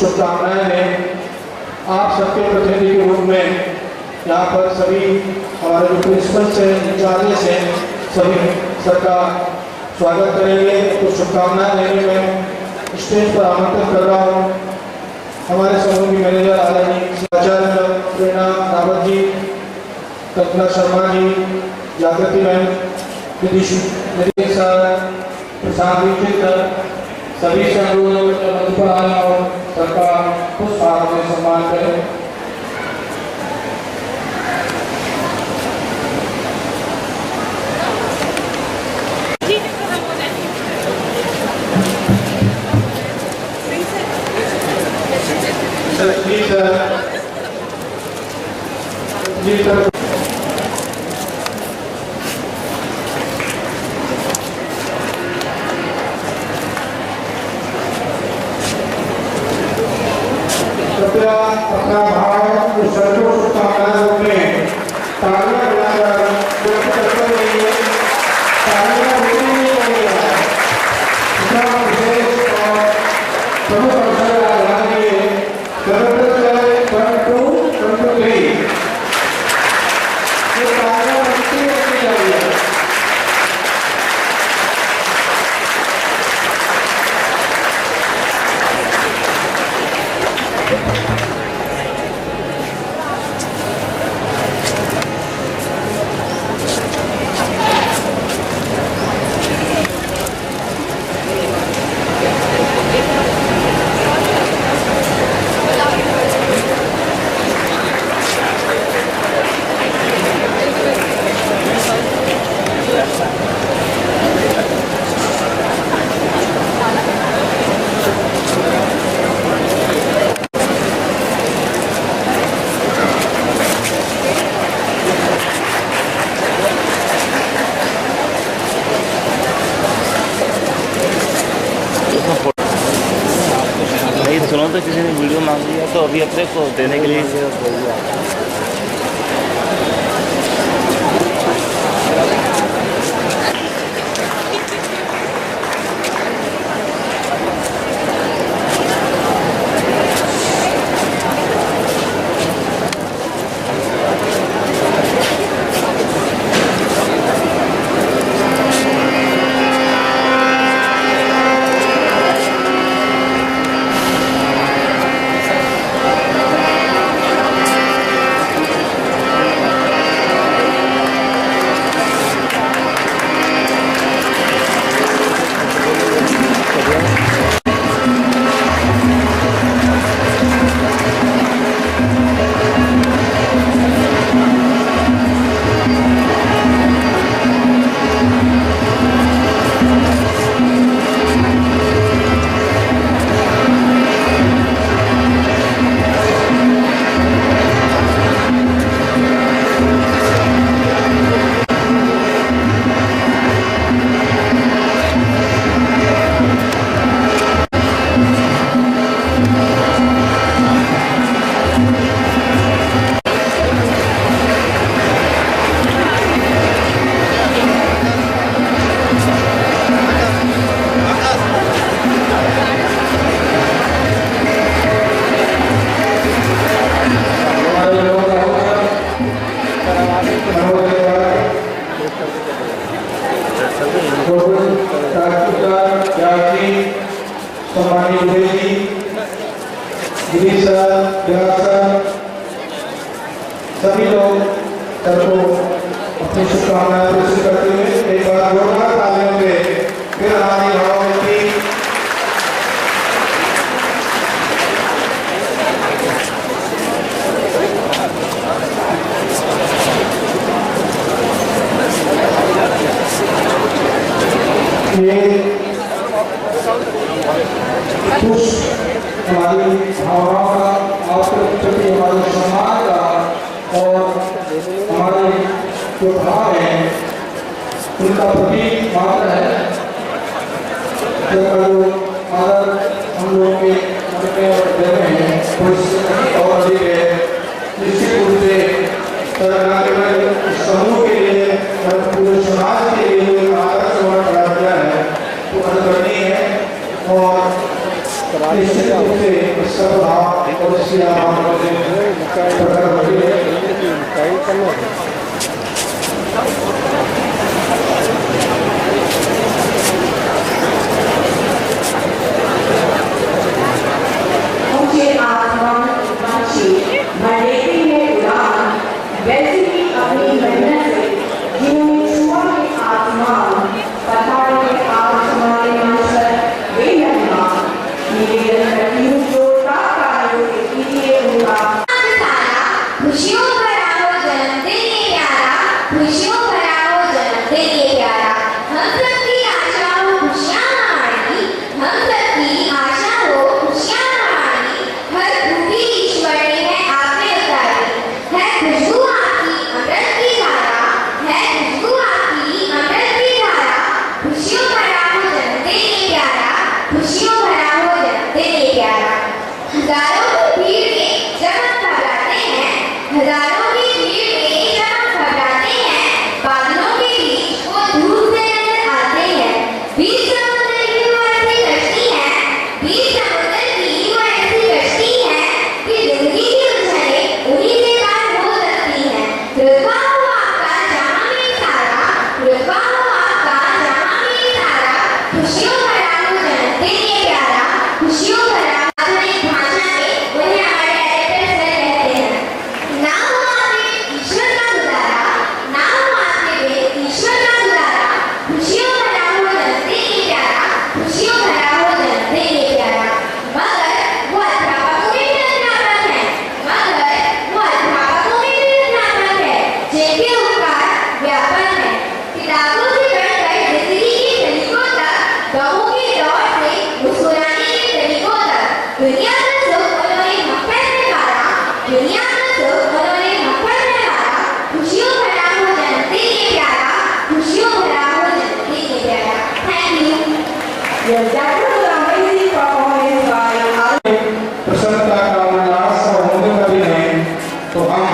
शुभकामनाएं हैं। आप सबके प्रतिनिधि के रूप में यहाँ पर सभी हमारे जो प्रिंसिपल से इंचार्जेस हैं सभी सबका स्वागत करेंगे। तो शुभकामनाएं लेने में स्टेज पर आमंत्रित कर रहा हूँ हमारे समूह की मैनेजर आदरणीय आचार्य प्रेरणा रावत जी, कल्पना शर्मा जी, जागृति बहन, निधि सर, प्रशांत दीक्षित, सभी संगठनों पर आए और सबका पुष्प में सम्मान करें। जी सर कृपया अपना भाव जो सर्वों शुभकामनाएं में तालियां बजाकर व्यक्त करते रहिए। तालियां होती नहीं रहेगा इतना विशेष और प्रमुख अवसर आने के लिए सुनो तो किसी ने वीडियो मांग लिया तो अभी अपने को देने के लिए सभी लोग सबको अपनी शुभकामनाएं प्रस्तुत करते हुए एक बार जोरदार तालियों से फिर हमारी भावना ये हमारी भावनाओं का आपके प्रति हमारे सम्मान का और हमारे जो भाव है उनका प्रतीक मात्र है। जो आदर हम लोग के मन में और दे रहे हैं और अधिक है। निश्चित रूप से समूह के लिए और पूरे समाज के लिए आदर्श और खड़ा किया है तो अनुकरणीय है और निश्चित रूप से मुझे आसमान पंछी भरेती है उड़ान, वैसे ही अपनी मेहनत से जिन्होंने छुआ है आसमान, पठार के आसमान मंसर वे मेहमान, निवेदन करती हूँ जो ताकारों के कीजिए उनका खुशियों भरा हो जन्मदिन ये प्यारा, खुशियों भरा हो जन्मदिन ये प्यारा। हम सबकी आशा हो खुशियाँ हमारी, हम सबकी आशा हो खुशियाँ हमारी। हर खूबी ईश्वर ने है आपने उतारी, है खुशबू आपकी अमृत की धारा, है खुशबू आपकी अमृत की धारा। खुशियों भरा हो जन्मदिन ये प्यारा, खुशियों भरा हो जन्मदिन ये प्यारा। हजारों की भीड़ में जब हम घबराते हैं, हजारों की भीड़ में जब हम घबराते हैं, बादलों के बीच वो धूप से नजर आते हैं। बीच समुद्र की वो ऐसी कश्ती है, बीच समुद्र की वो ऐसी कश्ती है कि जिंदगी की उलझनें उन्हीं से पार हो सकती हैं। रुतबा हो आपका जहाँ में सारा, रुतबा हो आपका जहाँ में सारा। खुशियों भरा हो जन्मदिन ये प्यारा, खुशियों भरा आधुनिक भाषा में उन्हें हमारे डायरेक्टर सर कहते हैं। ना हो आपके ईश्वर का गुजारा, ना हो आपके बिन ईश्वर का गुजारा। खुशियों भरा हो जन्मदिन ये प्यारा, खुशियों भरा हो जन्मदिन ये प्यारा। मगर वो अध्यापकों में भी अध्यापक है, मगर वो अध्यापकों में भी अध्यापक है जिनके उपकार व्यापक है। किताबों से बढ़कर जिंदगी के तरीकों तक, गमों के दौर से मुस्कुराने के तरीकों तक, दुनिया का सुख उन्होंने मक्खन में गाड़ा, दुनिया का सुख उन्होंने मक्खन में गाड़ा। खुशियों भरा हो जन्मदिन ये प्यारा, खुशियों भरा हो जन्मदिन ये प्यारा। Thank you. Yes, that was an amazing performance by प्रसन्नता का उल्लास और होने का दिन है, तो हम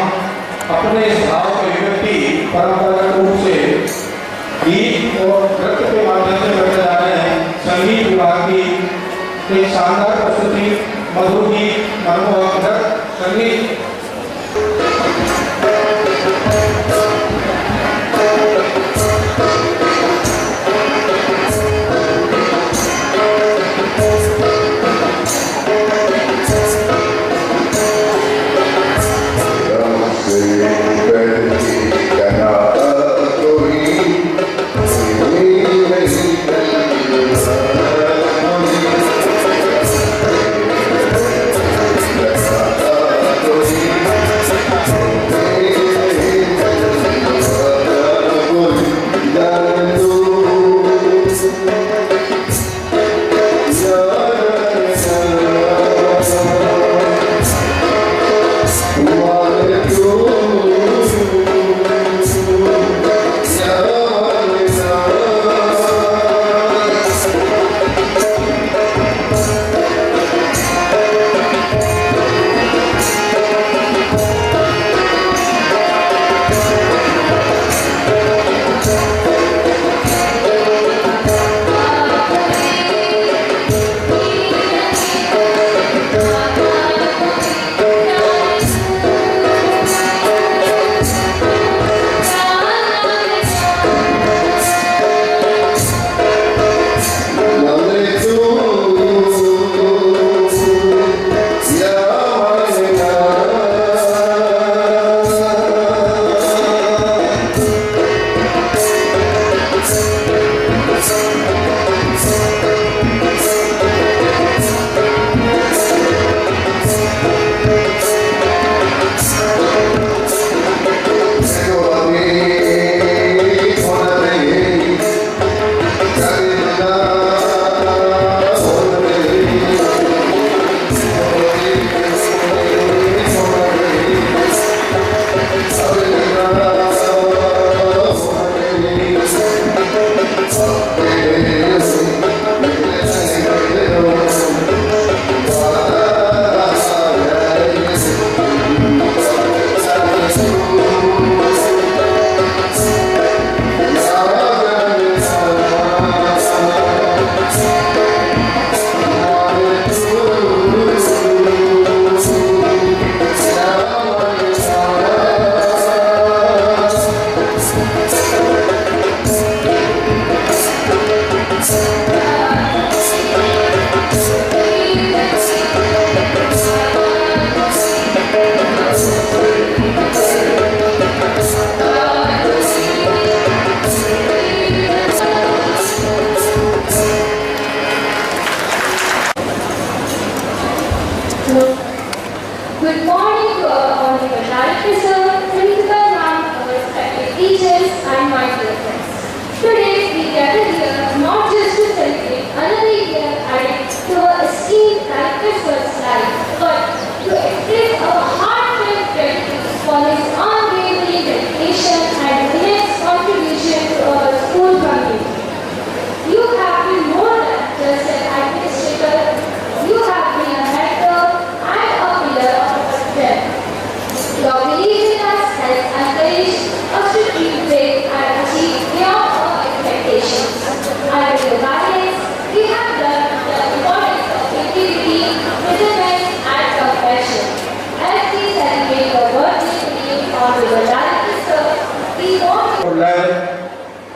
अपने इस भाव की अभिव्यक्ति परंपरागत रूप से गीत और नृत्य के माध्यम से करने जा रहे हैं। संगीत विभाग की एक शानदार प्रस्तुति, मधुर गीत, मनमोहक नृत्य, संगीत। Thank you.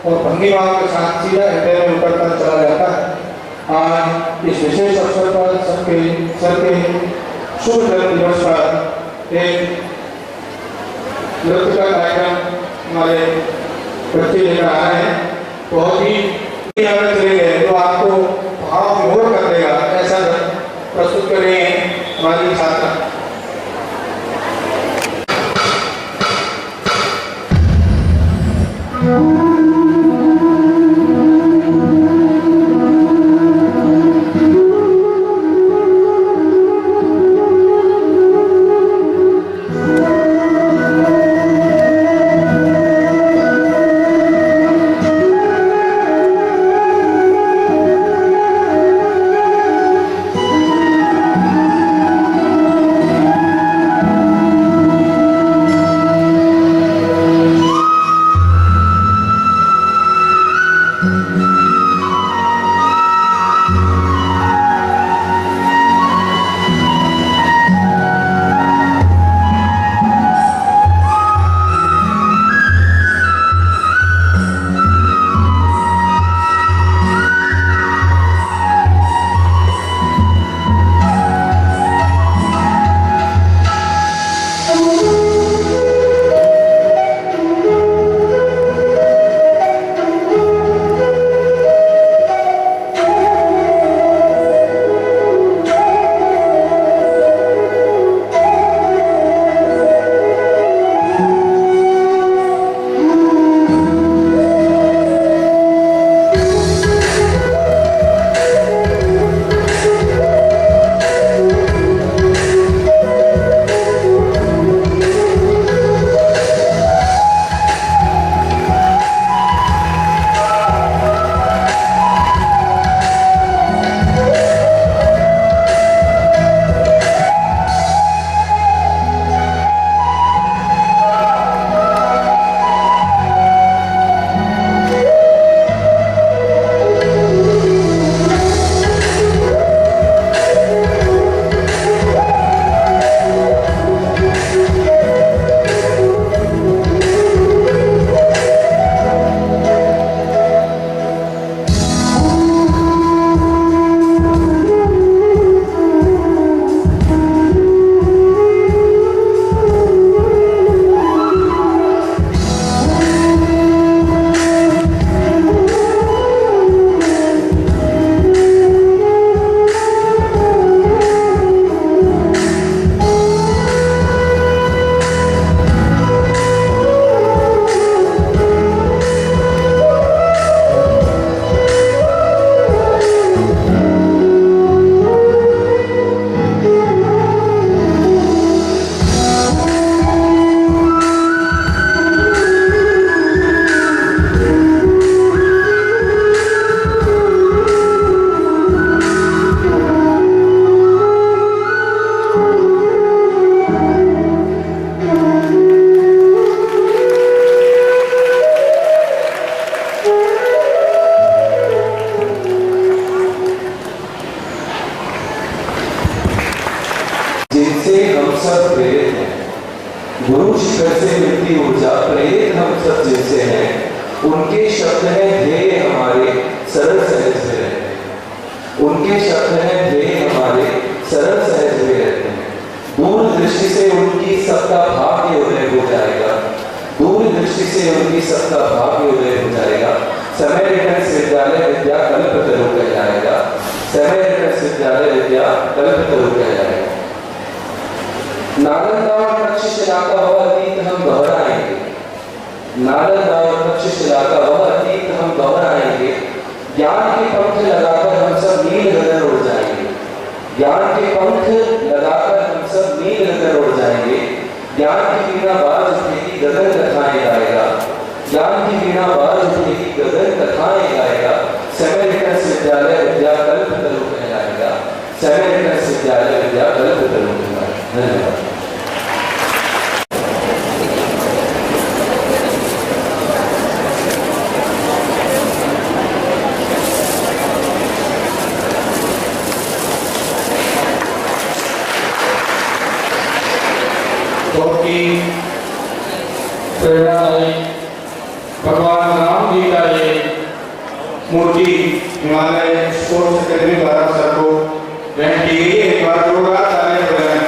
और भंगिमा के साथ सीधा हृदय में उतरता चला जाता है। आज इस विशेष अवसर पर सबके शुभ जन्म दिवस पर एक नृत्य का कार्यक्रम हमारे बच्चे लेकर आ रहे हैं। बहुत ही अगर चलेंगे तो आपको भाव विभोर कर देगा, ऐसा प्रस्तुत करेंगे हमारी छात्रा। गुरु शिखर से मिलती ऊर्जा प्रेरित हम सब जिनसे हैं, उनके शब्द हैं ध्येय हमारे सरल सहज में रहते हैं। उनके शब्द हैं ध्येय हमारे सरल सहज में रहते हैं। दूर दृष्टि से उनकी सबका भाग्य उदय हो जाएगा। दूर दृष्टि से उनकी सबका भाग्य उदय हो जाएगा। समय रिटर्स विद्यालय विद्या कल्पतरु कहलाएगा। समय रिटर्स विद्यालय विद्या कल्पतरु कहलाएगा। नालंदा और तक्षशिला का वह अतीत हम दोहराएंगे। नालंदा और तक्षशिला का वह अतीत हम दोहराएंगे। ज्ञान के पंख लगाकर हम सब नील गगन उड़ जाएंगे। ज्ञान के पंख लगाकर हम सब नील गगन उड़ जाएंगे। ज्ञान की वीणा बाज उठेगी गगन कथाएं गाएगा। ज्ञान की वीणा बाज उठेगी गगन कथाएं गाएगा। समय रिटर्स विद्यालय विद्या कल्पतरु कहलाएगा। समय रिटर्स विद्यालय विद्या कल्पतरु कहलाएगा। धन्यवाद। प्रेरणादायी भगवान राम जी का हिमालय स्पोर्ट्स अकेडमी द्वारा सर को ग्रहण की गई है। एक बार जोरदार तालियां बजाएं।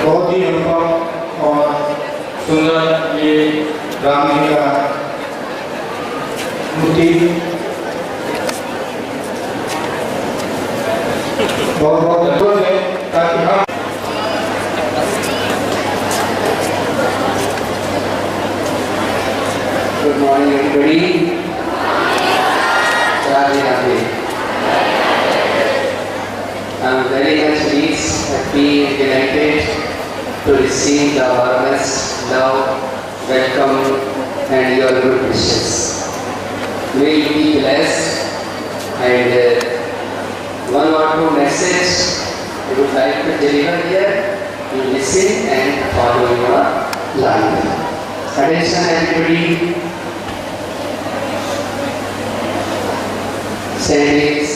बहुत ही अनुपम और सुंदर ये राम जी का मूर्ति, बहुत बहुत धन्यवाद है ताकि हम Good morning, everybody. Radhe Radhe. I'm very much pleased, happy, and delighted to receive the warmest love, welcome, and your good wishes. May you be blessed, and one or two messages I would like to deliver here. You listen and follow your line. Attention, everybody. Sayings.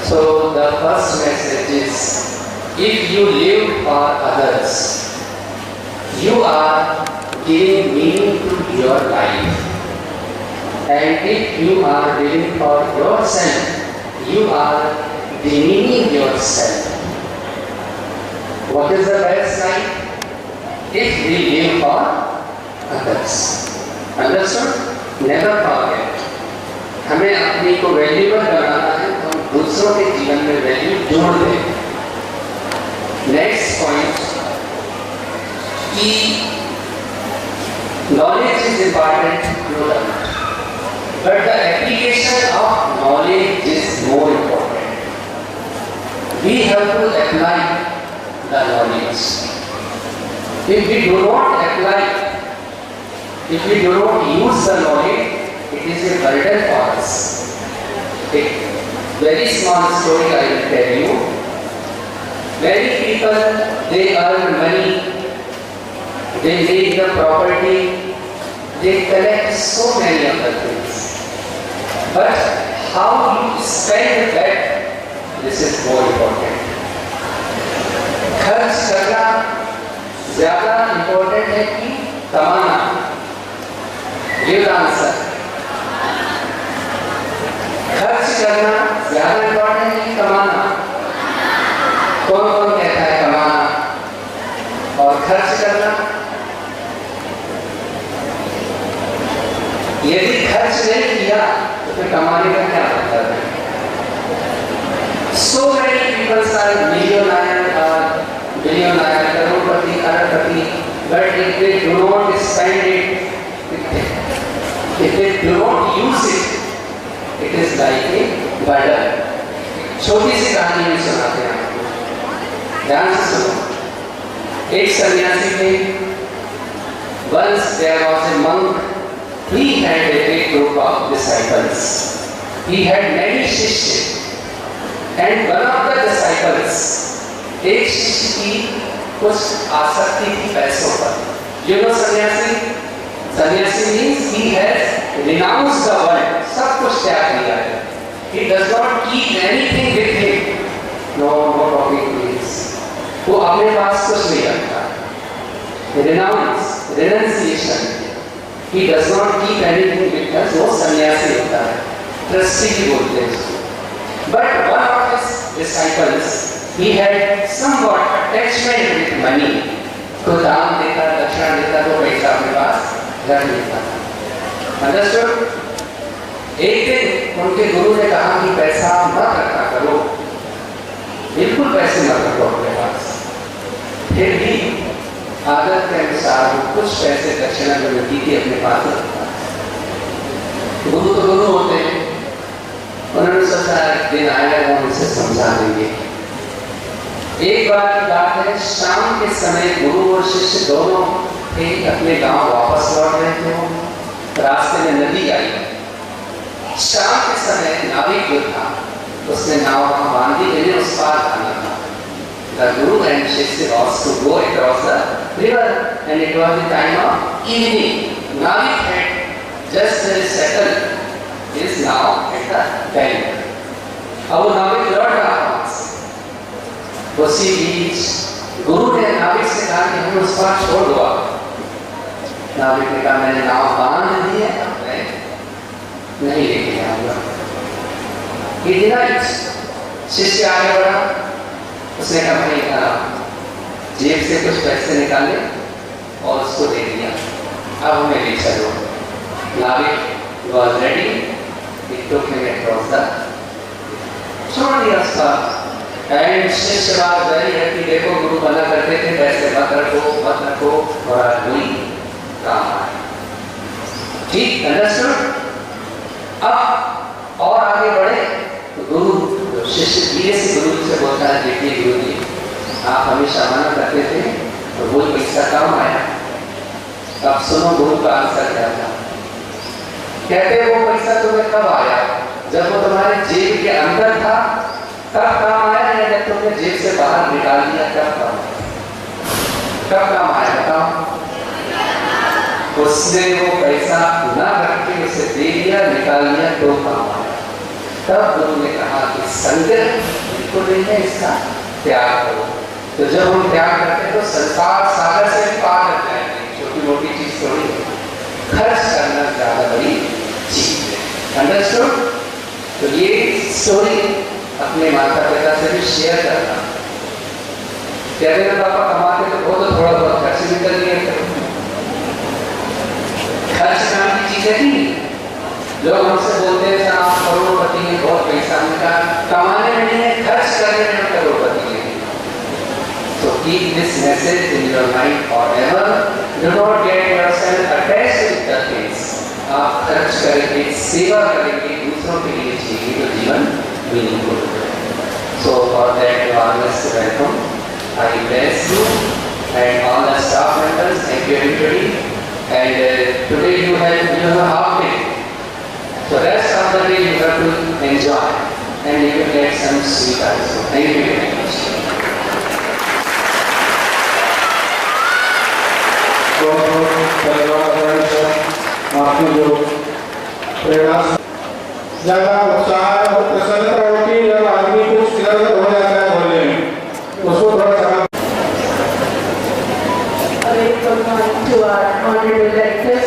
So the first message is, if you live for others, you are giving meaning to your life. And if you are living for yourself, you are demeaning yourself. What is the best life? If we live for others. Understood? Never forget. हमें अपनी को valuable बनाना है तो हम दूसरों के जीवन में वैल्यू जोड़ दें। नेक्स्ट पॉइंट कि knowledge is important, no doubt, but the application of knowledge is more important. We have to apply the knowledge. If we do not apply, if we do not use the knowledge, it is a burden for us. A very small story I will tell you. Many people, they earn money, they make the property, they collect so many other things. But how you spend that, this is more important. खर्च करना ज़्यादा important है कि कमाना? Give the answer. खर्च करना ज्यादा important है कि कमाना? कौन कौन कहता है कमाना और खर्च करना? यदि खर्च नहीं किया तो फिर कमाने का क्या मतलब है? So many people are billionaire, करोड़पति, अरबपति, but if they do not spend it, if they do not use it, it is like a burden. छोटी सी कहानी में सुनाते हैं आपको, ध्यान से सुनो। एक सन्यासी थे, once there was a monk, he had a big group of disciples. He had many शिष्य, and one of the disciples, एक शिष्य की कुछ आसक्ति थी पैसों पर. You know सन्यासी? Sannyasi means he has renounced the world. सब कुछ त्याग दिया है. He does not keep anything with him. No talking please. वो अपने पास कुछ नहीं रखता. Renounce, renunciation. He does not keep anything with us. वो सन्यासी होता है. Trustee भी बोलते हैं उसको. But one of his disciples, he had somewhat attachment with money. तो दान देता, दक्षिणा देता तो पैसा अपने पास रख लेता. Understood? एक दिन उनके गुरु ने कहा कि पैसा मत रखा करो, बिल्कुल पैसे मत रखो अपने पास. फिर भी आदत के अनुसार कुछ पैसे दक्षिणा में मिलती थी अपने पास रखता. गुरु तो गुरु होते हैं, उन्होंने सोचा एक दिन आएगा हम उसे समझा देंगे. एक बार की बात है, शाम के समय गुरु और शिष्य दोनों अपने गांव वापस लौट रहे थे. रास्ते में नदी आई. शाम के समय नाविक जो था उसने नाव बांधी, इन्हें उस पार जाना था. The Guru and Shishya was to go across the river, and it was the time of evening. Navik had just settled his now at the bank. अब वो नाविक लौट रहा था. उसी बीच गुरु ने नाविक से कहा कि हमें उस पार मालिक ने कहा मैंने नाव बांध दी है, नहीं लेके जाऊंगा। शिष्य आगे बढ़ा, उसने कहा भाई जेब से कुछ पैसे निकाले और उसको दे दिया, अब हमें ले चलो। नाविक was ready, he took him across the छोड़ दिया उसका। एंड शिष्य बात very happy, देखो गुरु मना करते थे पैसे मत रखो और कोई काम आए। ठीक, अंडरस्टूड? अब और आगे बढ़े तो गुरु शिष्य धीरे से गुरु से बोलता है, देखिए गुरु जी आप हमेशा मना करते थे तो वो पैसा काम आया, अब सुनो गुरु का आंसर क्या था। कहते वो पैसा तुम्हें कब आया, जब वो तुम्हारे जेब के अंदर था तब काम आया, या जब तुमने जेब से बाहर निकाल दिया तब काम आया, बताओ। उसने वो पैसा ना रख के उसे दे दिया, निकाल दिया तो काम आया। तब गुरु ने कहा कि संग्रह बिल्कुल नहीं है, इसका त्याग करो। तो जब हम त्याग करते तो संसार सागर से भी पार कर जाएंगे, छोटी मोटी चीज थोड़ी है, खर्च करना ज्यादा बड़ी चीज है। अंडरस्टूड? तो ये स्टोरी अपने माता पिता से भी शेयर करना। कहते हैं पापा कमाते तो बहुत थोड़ा बहुत खर्च भी कर लिया करो, खर्च नाम की चीज है नहीं। लोग हमसे बोलते हैं आप करोड़पति हैं, बहुत पैसा मिलता, कमाने में नहीं है, खर्च करने में करोड़पति है। So keep this message in your mind forever. Do not get yourself attached with the things. आप खर्च करेंगे, सेवा करेंगे, दूसरों के लिए जिएंगे तो जीवन मीनिंगफुल है। So for that you are most welcome. I bless you and all the staff members. Thank you everybody. And today you have half day. So rest of the day you have to enjoy and you will get some sweet also. Thank you very much. आपकी जो प्रेरणा ज्यादा उत्साह और प्रसन्नता होती है जब आदमी कुछ इधर उधर हो जाता है बोलने में, उसको थोड़ा सा to our honorable directors,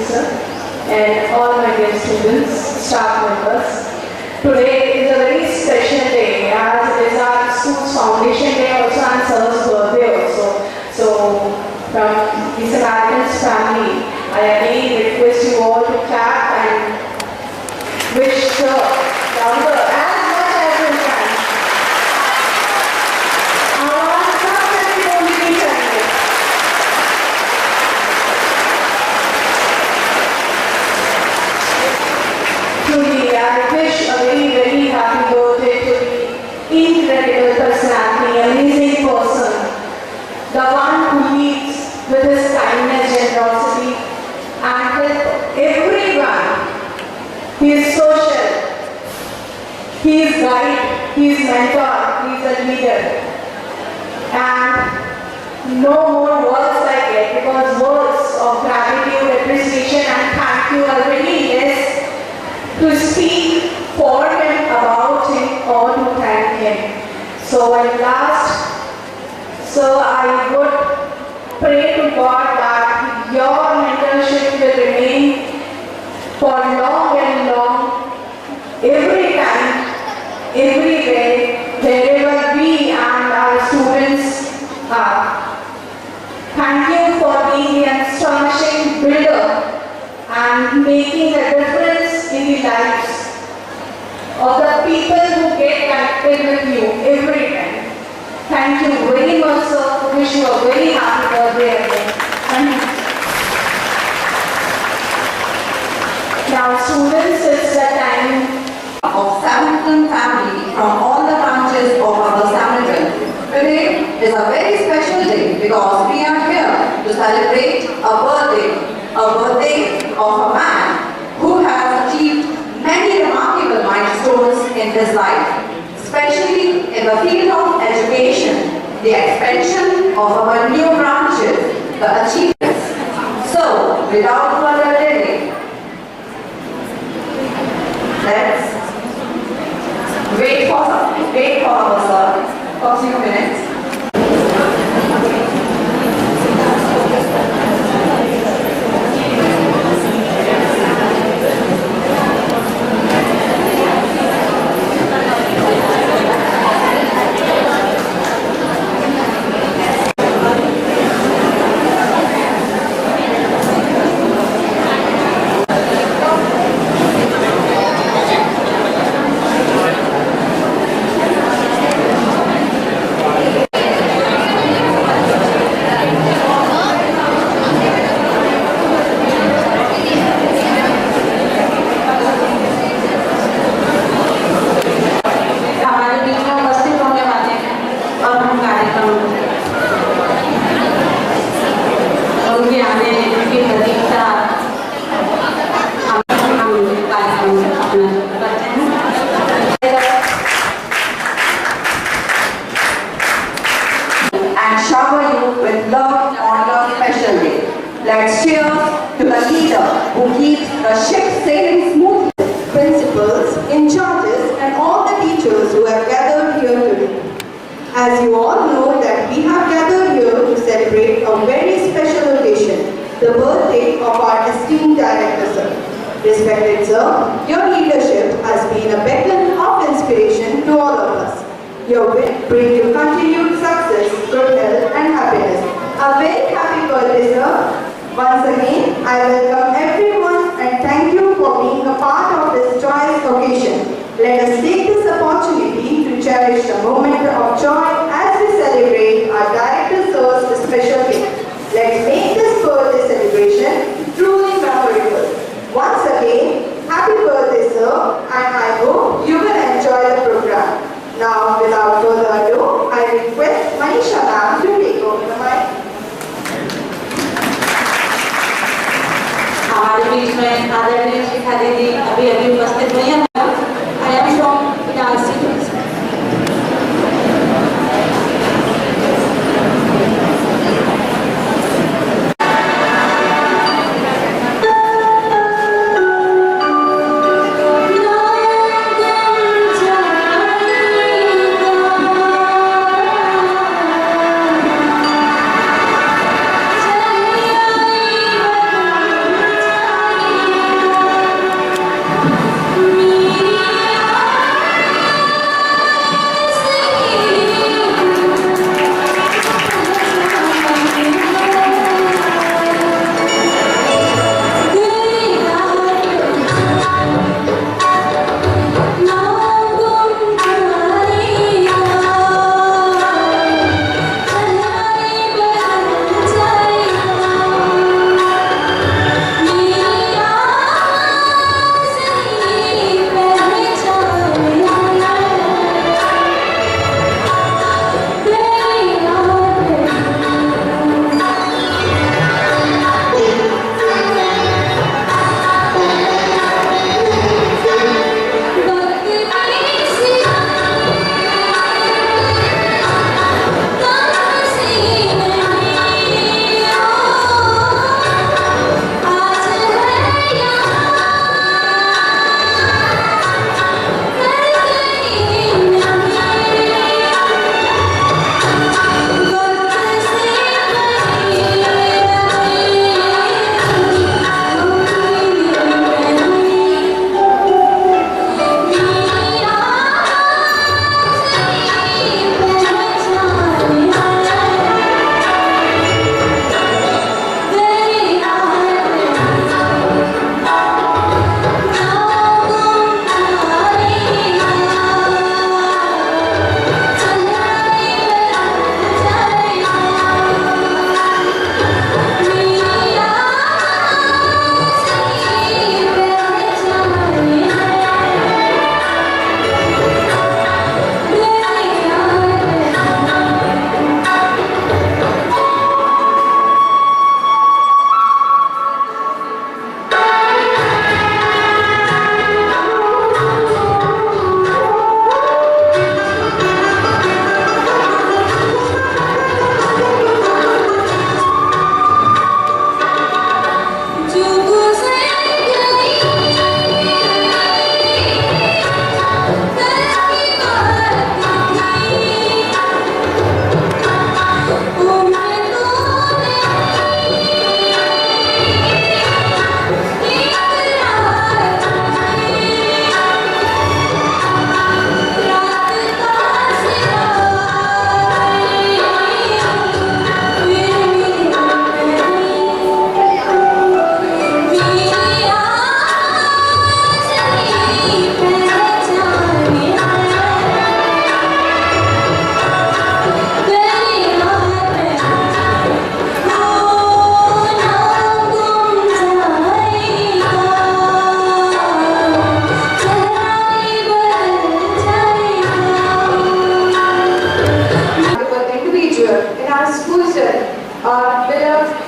sir, and all my dear students, staff members. Today is a very special day as it is our school's foundation day also and sir's birthday also. So from the Samaritan's family, I again request you all to clap and wish sir louder as much as you can. आवाज सब करके बोलनी चाहिए। Truly, I wish a very happy birthday to the incredible personality, amazing person, the one who leads with his kindness, generosity, and help everyone. He is social, he is guide, he is mentor, he is a leader. And no more words like it, because words of gratitude, appreciation, and thank you are very less to speak for him, about him, or to thank him. So at last, so I would pray to God that your mentorship will remain for long and long, every time, everywhere, wherever we and our students are. Thank you for being the astonishing builder and making a difference in the lives of the people who get connected with you every time. Thank you very much, sir. Wish you a very happy birthday again. Thank you. Now, students, it's the time of Samaritan family from all the branches of our Samaritan. Today is a very special day because we are here to celebrate a birthday of a man who has achieved many remarkable milestones in his life, especially in the field of education, the expansion of our new branches, the achievements. So, without further delay, let's wait for our sir for a few minutes. the ship sailing smoothly. Principals, in charges, and all the teachers who have gathered here today. As you all know that we have gathered here to celebrate a very special occasion, the birthday of our esteemed director, sir. Respected sir, your leadership has been a beacon of inspiration to all of us. Your will bring you continued success, good health and happiness. A very happy birthday, sir. Once again, I welcome everyone and thank you for being a part of this joyous occasion. Let us take this opportunity to cherish the moment of joy as we celebrate our director sir's special day. Let's make this birthday celebration truly memorable. Once again, happy birthday, sir, and I hope you will enjoy the program. Now, without further ado, I request Manisha ma'am to take over the mic. हमारे बीच में आदरणीय शिखा दीदी अभी उपस्थित हुई हैं। I am from Idarsi.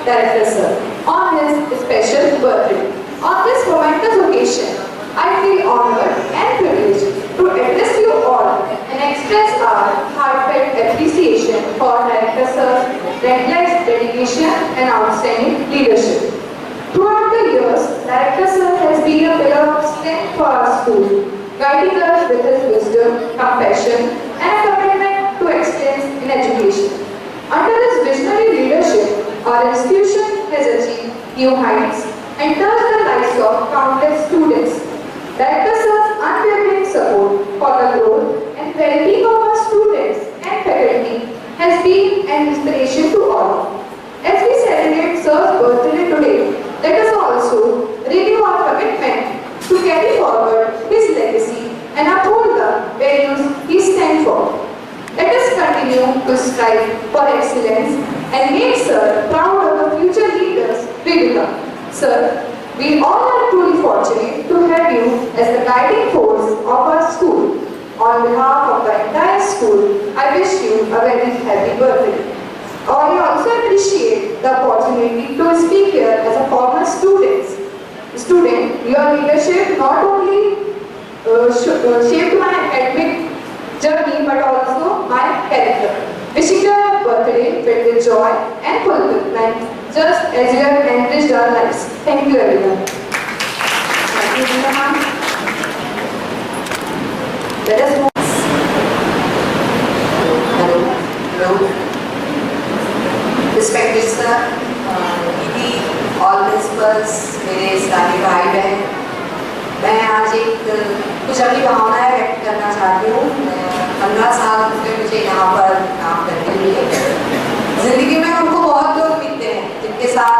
Director Sir on his special birthday. On this momentous occasion, I feel honored and privileged to address you all and express our heartfelt appreciation for Director Sir's relentless dedication and outstanding leadership. Throughout the years, Director Sir has guiding us with his wisdom, compassion, and a commitment to excellence in education. Under his visionary leadership, our institution has achieved new heights and touched the lives of countless students. Director Sir's unwavering support for the growth and well-being of our students and faculty has been an inspiration to all. As we celebrate Sir's birthday today, let us also renew our commitment to carry forward his legacy and uphold the values he stands for. Let us continue to strive for excellence and make Sir proud of the future leaders we become. Sir, we all are truly fortunate to have you as the guiding force of our school. On behalf of the entire school, I wish you a very happy birthday. I also appreciate the opportunity to speak here as a former student. Your leadership not only shaped my academic journey but also my character. Wishing you a birthday filled with joy and fulfillment, just as you have enriched our lives. Thank you, everyone. Thank you, Neema ma'am. Let us move. Hello. Respected sir, दीदी, all principals, मेरे इस्लामी भाई बहन, मैं आज कुछ अपनी भावनाएं व्यक्त करना चाहती हूँ। 15 साल हुए मुझे यहाँ पर काम करने लिए। जिंदगी में हमको बहुत लोग मिलते हैं जिनके साथ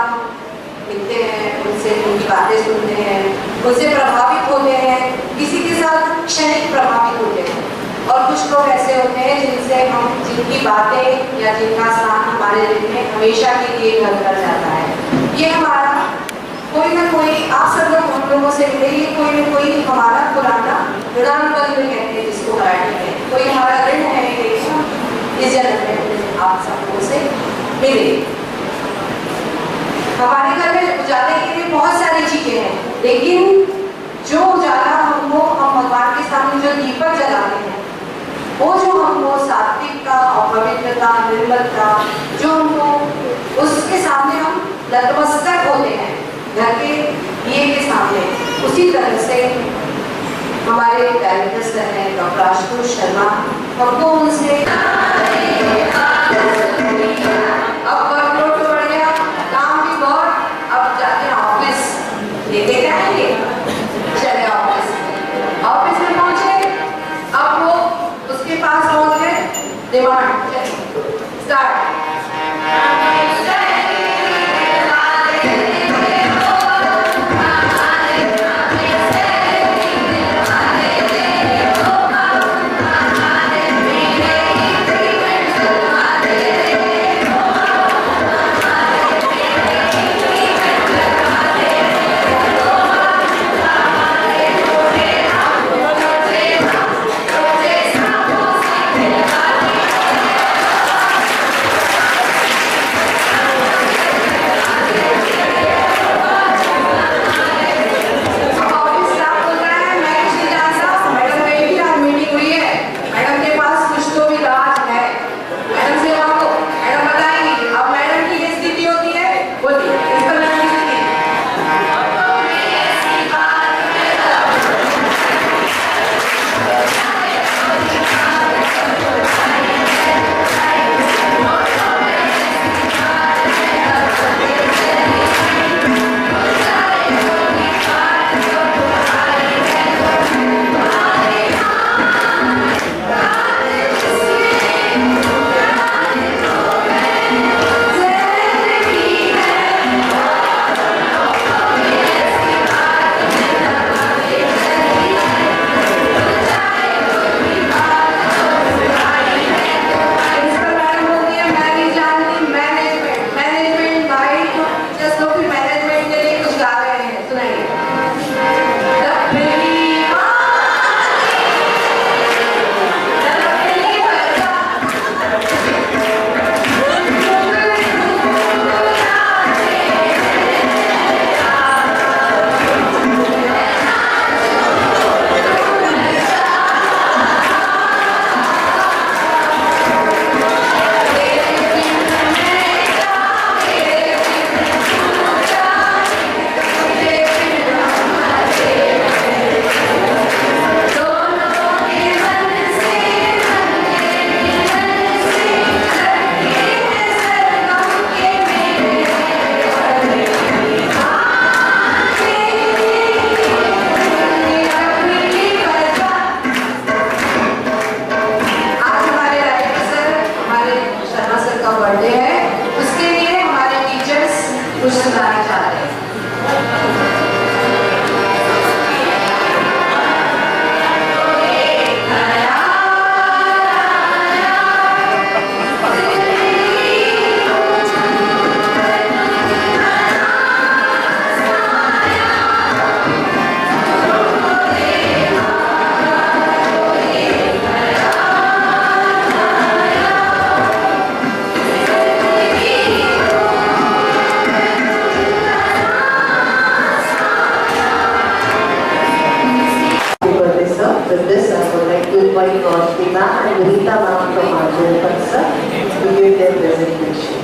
मिलते हैं, उनसे उनकी बातें सुनते हैं, उनसे प्रभावित होते हैं, किसी के साथ क्षणिक प्रभावित होते हैं और कुछ लोग ऐसे होते हैं जिनकी बातें या जिनका स्थान हमारे दिल में हमेशा के लिए घर कर जाता है। ये हमारा कोई ना कोई, आप सब लोग हम लोगों से मिले, ये कोई ना कोई हमारा पुराना ऋणानुबंध कहते हैं जिसको मराठी में, कोई हमारा ऋण है इस जन्म में आप सब लोगों से मिले। हमारे घर में उजाले के लिए बहुत सारी चीजें हैं, लेकिन जो उजाला हम भगवान के सामने जो दीपक जलाते हैं, वो जो हमको सात्विकता और पवित्रता, निर्मलता, जो हमको उसके सामने हम नतमस्तक होते हैं घर के दिए के सामने, उसी तरह से हमारे डायरेक्टर हैं डॉक्टर आशुतोष शर्मा, हमको उनसे अब वर्कलोड तो बढ़ गया, काम भी बहुत, अब जाते हैं ऑफिस, लेके जाएंगे, चले ऑफिस में पहुंचे, अब वो उसके पास पहुंच गए, demand start. and Rita Ma'am from Arjun Patsa to give their presentation.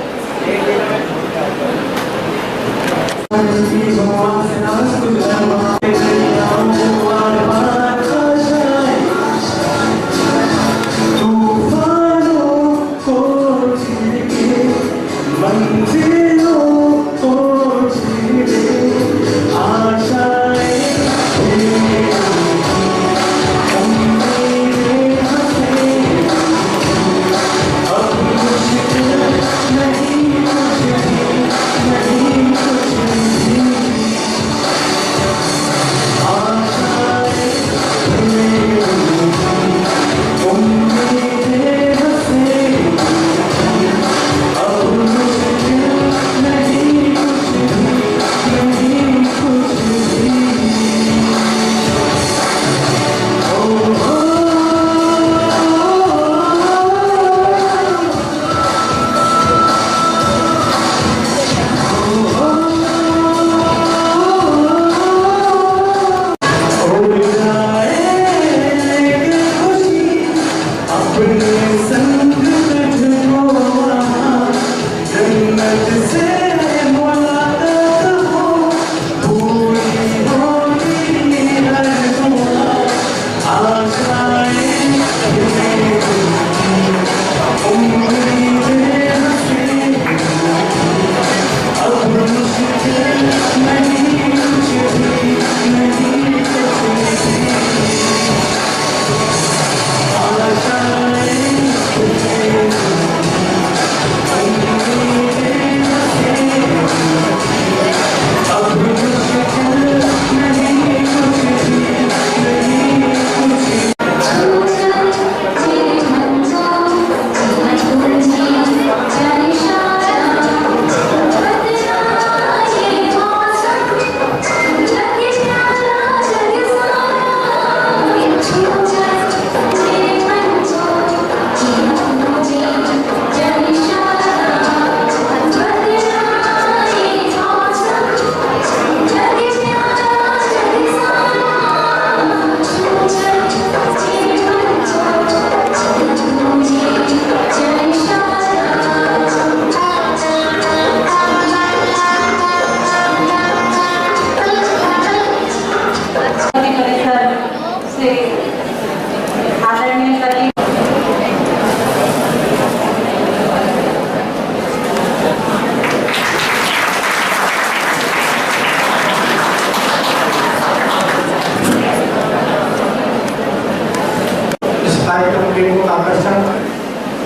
कार्यक्रम के मुख्य आकर्षण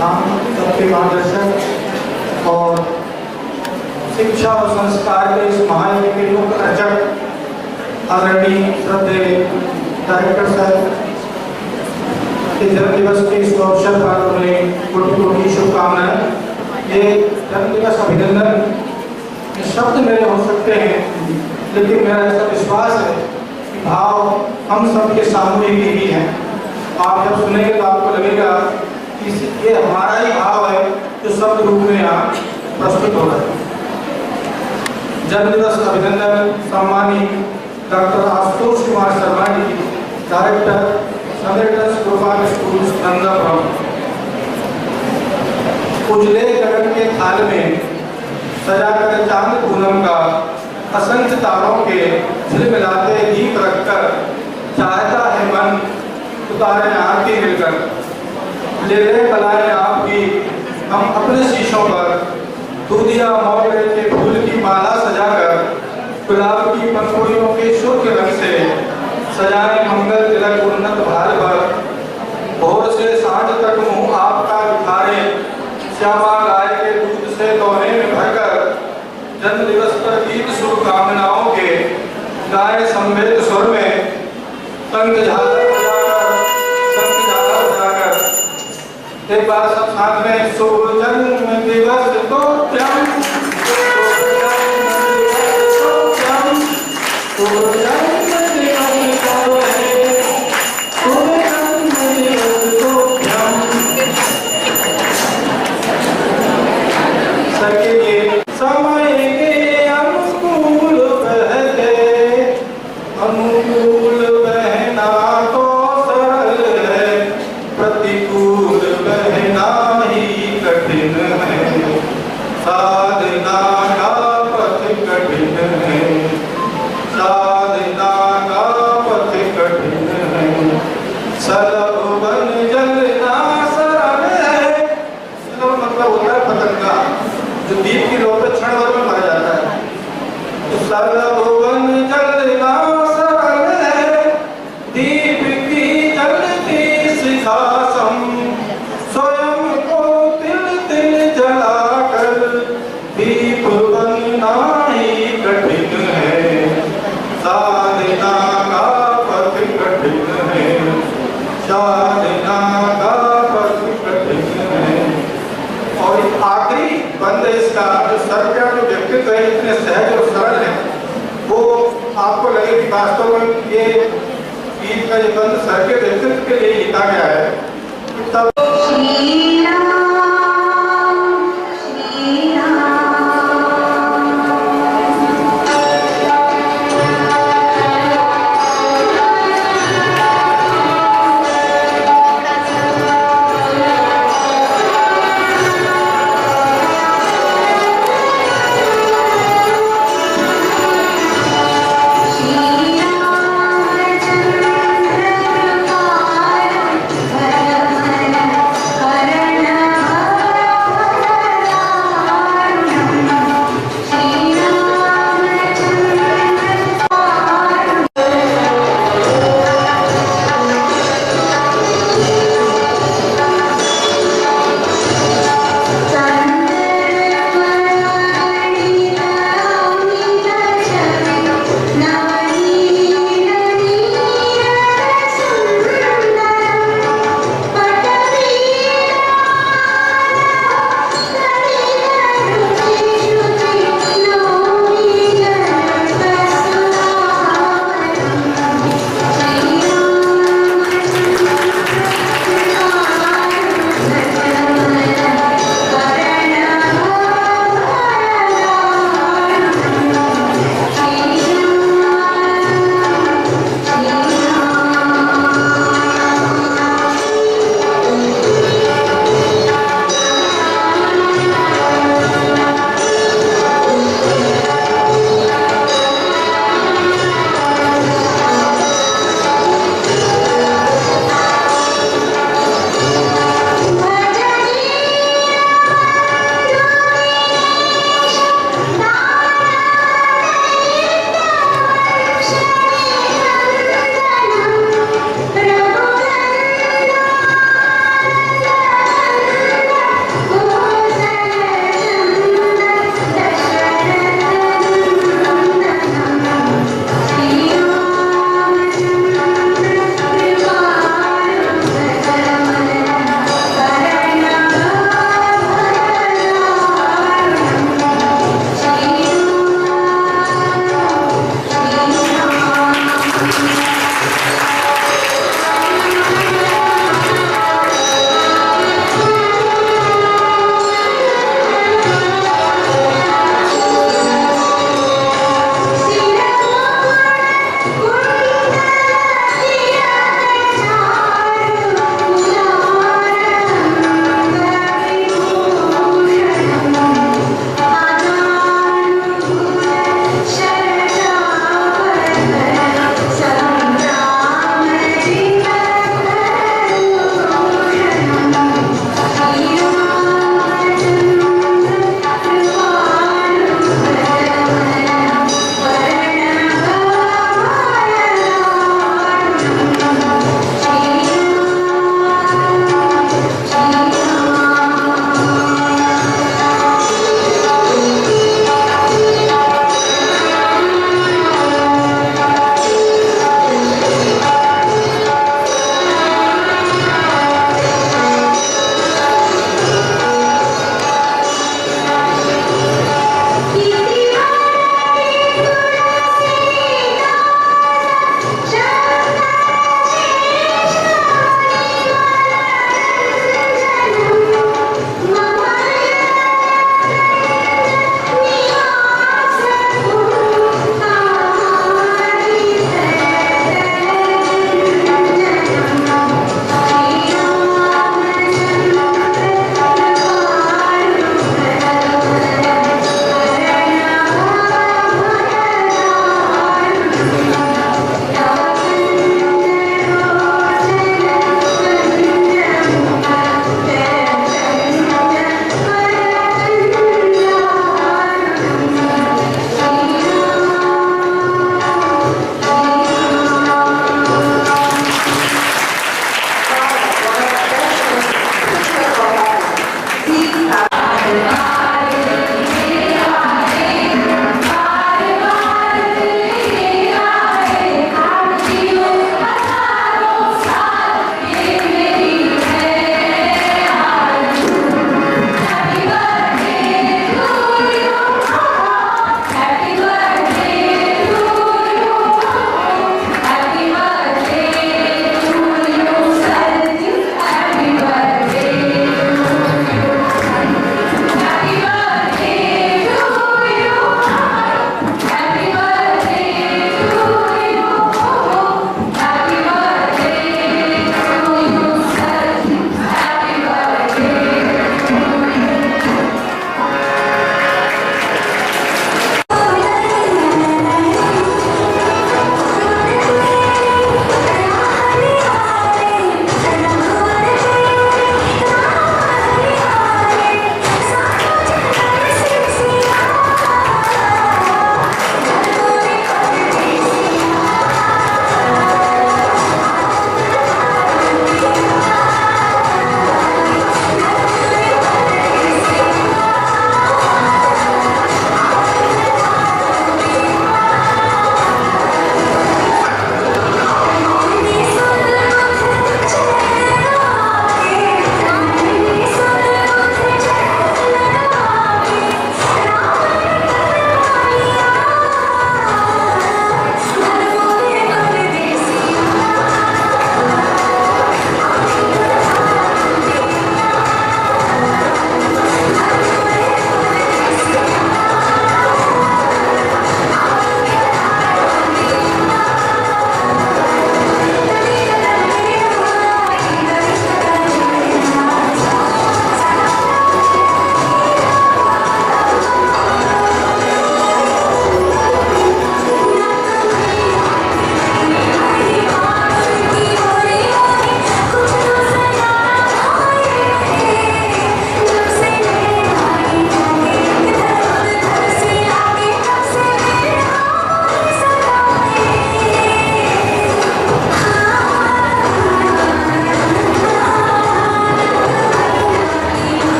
हम सबके मार्गदर्शक और शिक्षा और संस्कार के इस महायज्ञ के मुख्य रचक आदरणीय श्रद्धेय डायरेक्टर साहब के जन्म दिवस के इस अवसर पर उन्हें कोटि कोटि शुभकामनाएं। ये जन्म दिवस अभिनंदन शब्द मेरे हो सकते हैं, लेकिन मेरा ऐसा विश्वास है कि भाव हम सबके सामूहिक ही हैं। आप जब सुनेंगे तो आपको लगेगा कि ये हमारा ही भाव है जो शब्द रूप में यहाँ प्रस्तुत हो रहा है। जन्म दिवस अभिनंदन सम्मानित doctor Ashutosh Kumar Sharma ji, director समेटस Gopal school नंदापुरम। उजले गगन के थाल में सजाकर चांद पूनम का असंख्य तारों के झिलमिलाते दीप रखकर चाहता है मन उतारे आरती मिलकर। ले ले कलाएं आपकी हम अपने शीशों पर, दूधिया मोगरे के फूल की माला सजाकर गुलाब की पंखुड़ियों के शुक्र रंग से सजाए मंगल तिलक उन्नत भार पर। भोर से सांझ तक मुंह आपका दिखारे, श्यामा गाय के दूध से दोने में भरकर जन्म दिवस पर गीत शुभकामनाओं के गाए संवेद स्वर में संग झालर एक बार सब साथ में शुभ जन्म दिवस तो समय के अनुकूल बहते, अनुकूल बहना तो सरल है, प्रतिकूल ग्रंथ सर के व्यक्तित्व के लिए लिखा गया है। तब श्री राम श्री राम हर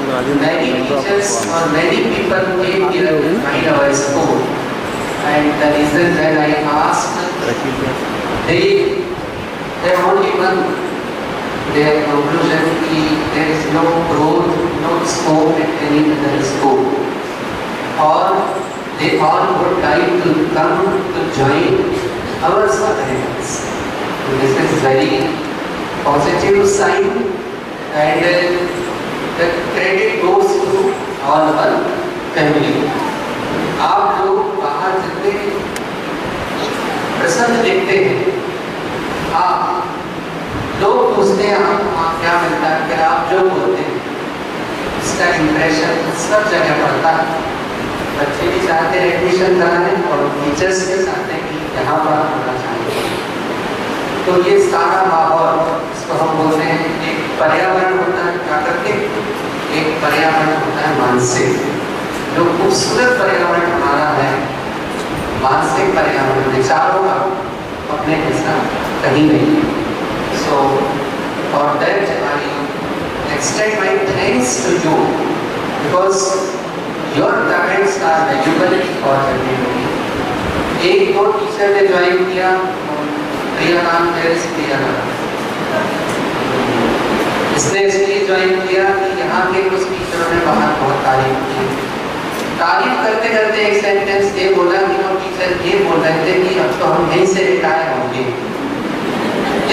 many teachers or many people came here to find our school, and the reason that I asked, they only one their conclusion कि there is no growth, no scope at any other school, or they all would like to come to join our academies. This is very positive sign, and the credit goes to all our family. आप लोग बाहर जितने प्रसन्न देखते हैं, आप लोग पूछते हैं आप क्या मिलता है, फिर आप जो बोलते हैं इसका इम्प्रेशन सब जगह पड़ता है। बच्चे भी चाहते हैं एडमिशन कराने और टीचर्स भी चाहते हैं कि यहाँ पर होना चाहिए। तो ये सारा माहौल, इसको हम बोलते हैं एक पर्यावरण होता है प्राकृतिक, एक पर्यावरण होता है मानसिक। जो खूबसूरत पर्यावरण हमारा है, मानसिक पर्यावरण विचारों का अपने के साथ कहीं नहीं है। So for that I extend my thanks to you because your comments are valuable for everybody. एक दो टीचर ने ज्वाइन किया, प्रिया नाम है, प्रिया नाम इसने इसलिए ज्वाइन किया कि यहाँ के कुछ टीचरों ने बाहर बहुत तारीफ की। तारीफ करते करते एक सेंटेंस ये बोला कि वो टीचर ये बोल रहे थे कि अब तो हम यहीं से रिटायर होंगे।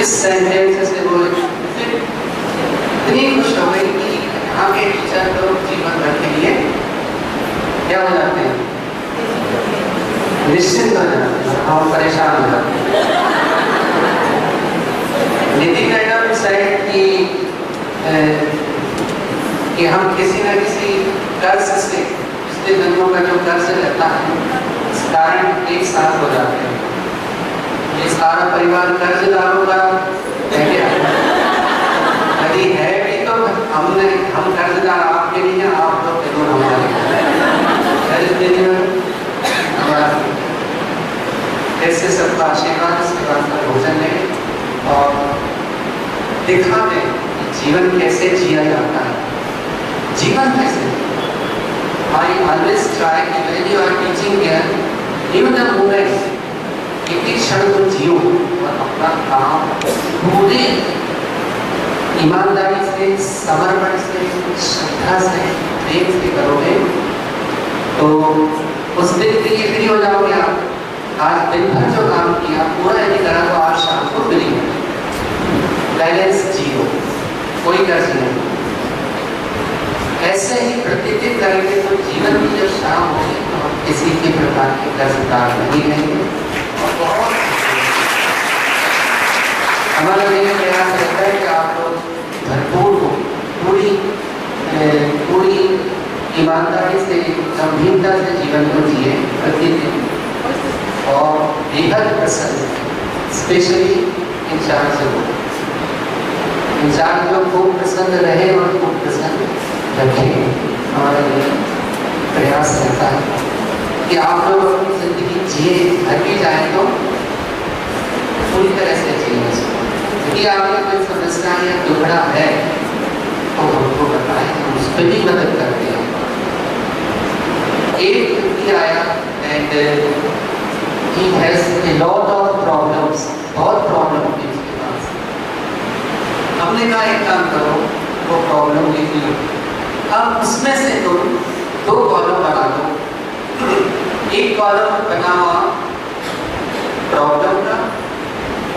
इस सेंटेंस से वो इतनी खुश हो गई कि यहाँ के टीचर तो जीवन भर के लिए क्या हो जाते हैं, निश्चिंत हो जाते हैं, हम परेशान हो जाते हैं। नीति मैडम साइड कि हम किसी न किसी कर्ज से पिछले जन्मों का जो कर्ज रहता है इस कारण एक साथ हो जाते हैं। ये सारा परिवार कर्जदारों का है क्या? यदि है भी तो हम कर्जदार आपके लिए हैं, आप लोग जरूर हमारे कर्ज देने में हमारा ऐसे सबका आशीर्वाद, इसके बाद का भोजन लें और दिखा दें जीवन कैसे जिया जाता है। जीवन कैसे I always try कि when you are teaching here, live the moment, एक क्षण को जियो और अपना काम पूरे ईमानदारी से, समर्पण से, श्रद्धा से, प्रेम से करोगे तो उस दिन के लिए फ्री हो जाओगे। आप आज दिन भर जो काम किया पूरा यदि करा तो आज शाम को फ्री हो। बैलेंस जियो, कोई कर्ज नहीं। ऐसे ही प्रतिदिन करेंगे तो जीवन की जब शाम होगी तो हम किसी के प्रकार के कर्जदार नहीं रहेंगे। हमारा ये प्रयास रहता है कि आप लोग भरपूर हो, पूरी ईमानदारी से, गंभीरता से जीवन को जिए प्रतिदिन और बेहद प्रसन्न, स्पेशली इंचार्ज लोग, इंचार्ज लोग खूब प्रसन्न रहे और खूब प्रसन्न रखें। हमारा ये प्रयास रहता है कि आप लोग अपनी जिंदगी जिए, घर भी जाए तो पूरी तरह से जिए। यदि आपको कोई समस्या या दुखड़ा है तो हमको बताएं, हम उस पर भी मदद करते हैं। एक व्यक्ति आया and he has a lot of problems, बहुत प्रॉब्लम थी उसके पास। हमने कहा एक काम करो, वो प्रॉब्लम लिख लो, अब उसमें से तुम दो कॉलम बना दो। एक कॉलम बना हुआ प्रॉब्लम का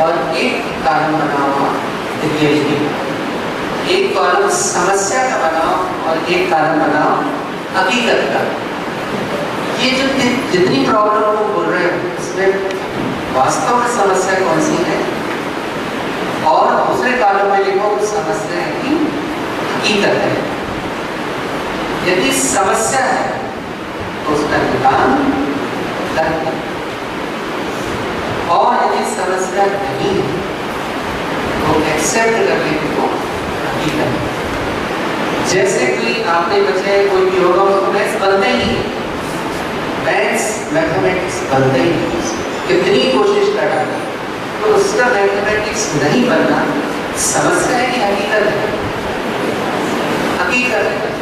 और एक कॉलम बना हुआ रियलिटी। एक कॉलम समस्या का बनाओ और एक कॉलम बनाओ हकीकत का। ये जो जितनी प्रॉब्लम को बोल रहे हो उसमें वास्तव में समस्या कौन सी है, और दूसरे कॉलम में लिखो समस्या की हकीकत है। यदि समस्या है तो उसका निदान करना, और यदि समस्या नहीं है तो एक्सेप्ट करने को हकीकत। जैसे कि आपने बच्चे कोई भी होगा उसको मैथ्स बनते ही नहीं, मैथ्स मैथमेटिक्स बनते ही नहीं, कितनी कोशिश कर डाला तो उसका मैथमेटिक्स नहीं बनना समस्या है कि हकीकत है? हकीकत है।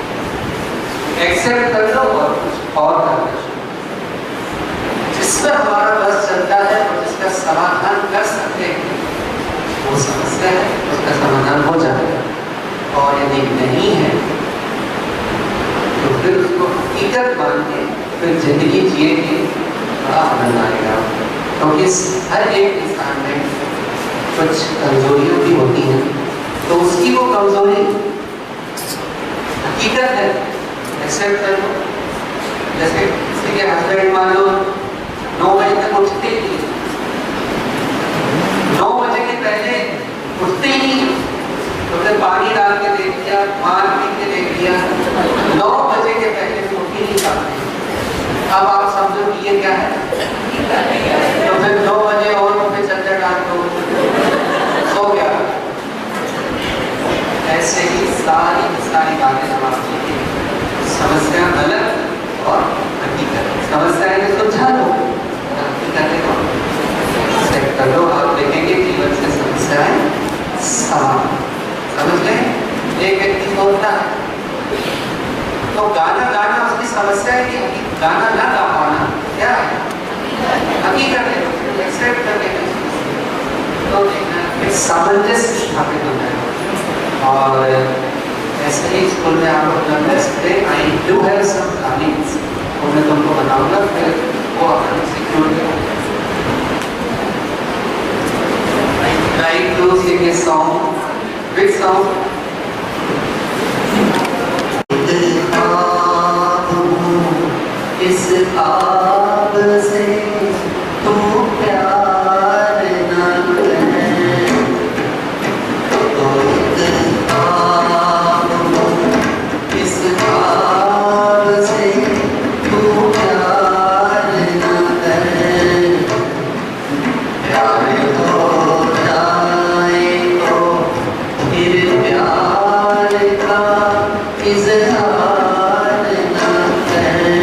वो समस्या है, उसका समाधान हो जाएगा। और यदि नहीं है तो फिर उसको हकीकत मान के फिर जिंदगी जिए के बड़ा आनंद आएगा। क्योंकि हर एक इंसान में कुछ कमजोरियों भी होती हैं, तो उसकी वो कमजोरी हकीकत है, एक्सेप्ट कर लो। जैसे किसी के हस्बैंड मान लो 9 बजे तक उठते ही 9 बजे के पहले उठते ही तो फिर पानी डाल के देख दिया, मार पी के देख दिया, 9 बजे के पहले उठ ही नहीं पाते। अब आप समझो कि ये क्या है, तो फिर 9 बजे और उठ के चद्दर डाल दो, सो गया। ऐसे ही सारी बातें हम आपकी समस्या गलत और हकीकत, समस्या है तो सुलझा लो, हकीकत को सेट कर लो। आप देखेंगे जीवन से समस्याएं समाप्त। समझ लें, एक व्यक्ति बोलता है तो गाना उसकी समस्या है कि गाना ना गा पाना क्या है, हकीकत है, एक्सेप्ट कर लेना। तो एक सामंजस्य स्थापित होता है। और ऐसे ही स्कूल में आप लोग I do have some plannings, वो मैं तुमको बताऊंगा, फिर वो अपन secure try to sing a song. Which song? इस ख्वाब से तू प्यार न करे, तो इस ख्वाब से तू प्यार न करे। प्यार हो जाए तो फिर प्यार का इजहार न करे।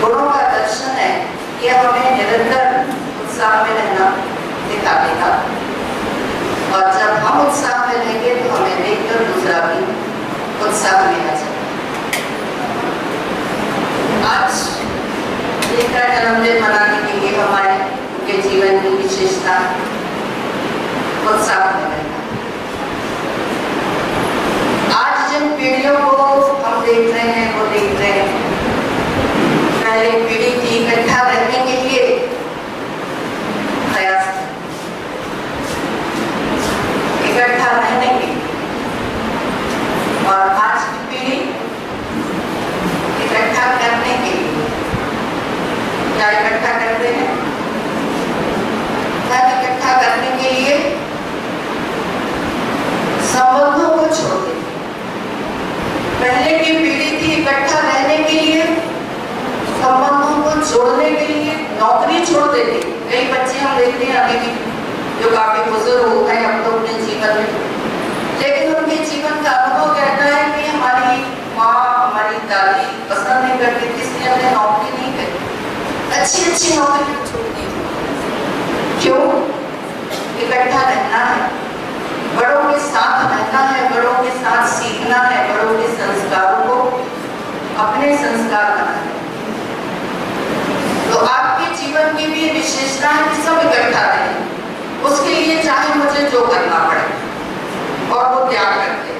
गुणों का दर्शन है, यह हमें निरंतर उत्साह में अच्छी नौकरी छोड़ दी। क्यों? इकट्ठा रहना है, बड़ों के साथ रहना है, बड़ों के साथ सीखना है, बड़ों के संस्कारों को अपने संस्कार बनाना है। तो आपके जीवन की भी विशेषता है कि सब इकट्ठा रहें। उसके लिए चाहे मुझे जो करना पड़े और वो त्याग करते।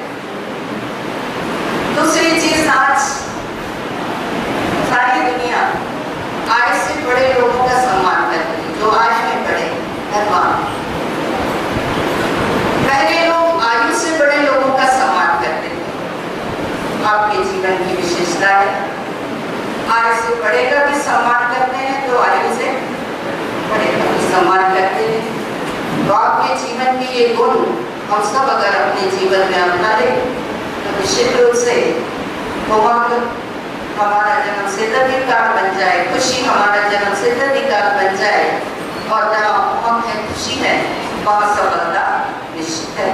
दूसरी चीज, आज सारी दुनिया आय से बड़े लोगों का सम्मान करती है, जो आय में बड़े धनवान। पहले लोग आयु से बड़े लोगों का सम्मान करते थे। आपके जीवन की विशेषता है, आय से बड़े का भी सम्मान करते हैं तो आयु से बड़े का भी सम्मान करते हैं। तो आपके जीवन की ये गुण हम सब अगर अपने जीवन में अपना लें तो निश्चित रूप से उमंग हमारा जन्म सिद्ध अधिकार बन जाए, खुशी हमारा जन्म सिद्ध अधिकार बन जाए, और जहाँ उमंग है, खुशी है, वहाँ सफलता निश्चित है।